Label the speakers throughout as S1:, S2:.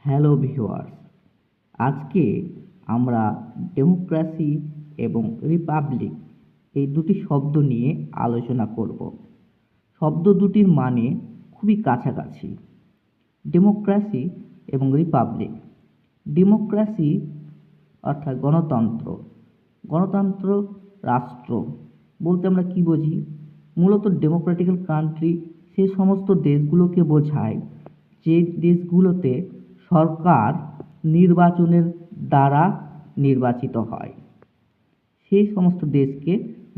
S1: Hello viewers, আজকে আমরা democracy এবং রিপাবলিক এই দুটি শব্দ নিয়ে আলোচনা করব। শব্দ দুটির মানে খুবই কাছাকাছি। ডেমোক্রেসি এবং রিপাবলিক। ডেমোক্রেসি অর্থাৎ গণতন্ত্র, গণতন্ত্র রাষ্ট্র বলতে আমরা কি বুঝি? মূলত ডেমোক্রেটিক্যাল কান্ট্রি সে সমস্ত দেশগুলোকে বোঝায় যে দেশগুলোতে সরকার নির্বাচনের দ্বারা নির্বাচিত হয়। সেই সমস্ত দেশকে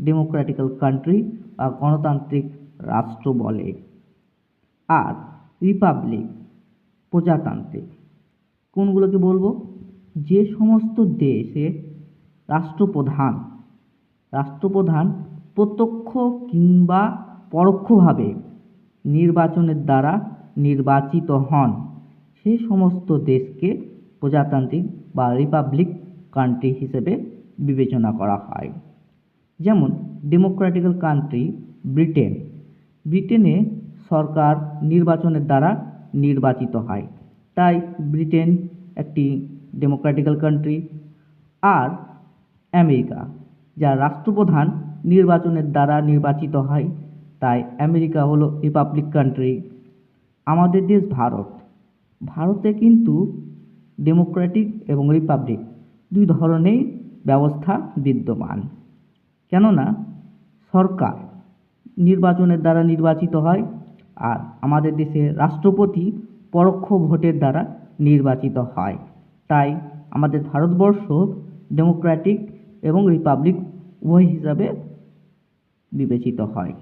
S1: ডেমোক্রেটিক্যাল কান্ট্রি বা গণতান্ত্রিক রাষ্ট্র বলে। আর রিপাবলিক প্রজাতান্ত্রিক। কোনগুলোকে বলবো? যে সমস্ত দেশে রাষ্ট্রপ্রধান প্রত্যক্ষ কিংবা পরোক্ষভাবে নির্বাচনের দ্বারা নির্বাচিত হন, সেই সমস্ত দেশকে প্রজাতান্ত্রিক বা রিপাবলিক কান্ট্রি হিসেবে বিবেচনা করা হয়। যেমন ডেমোক্রেটিক্যাল কান্ট্রি ব্রিটেনে সরকার নির্বাচনের দ্বারা নির্বাচিত হয়, তাই ব্রিটেন একটি ডেমোক্রেটিক্যাল কান্ট্রি। আর আমেরিকা, যার রাষ্ট্রপ্রধান নির্বাচনের দ্বারা নির্বাচিত হয়, তাই আমেরিকা হলো রিপাবলিক কান্ট্রি। আমাদের দেশ ভারতে কিন্তু ডেমোক্রেটিক এবং রিপাবলিক দুই ধরনের ব্যবস্থা বিদ্যমান। কেননা সরকার নির্বাচনের দ্বারা নির্বাচিত হয়, আর আমাদের দেশে রাষ্ট্রপতি পরোক্ষ ভোটের দ্বারা নির্বাচিত হয়। তাই আমাদের ভারতবর্ষ ডেমোক্রেটিক এবং রিপাবলিক উভয় হিসাবে বিবেচিত হয়।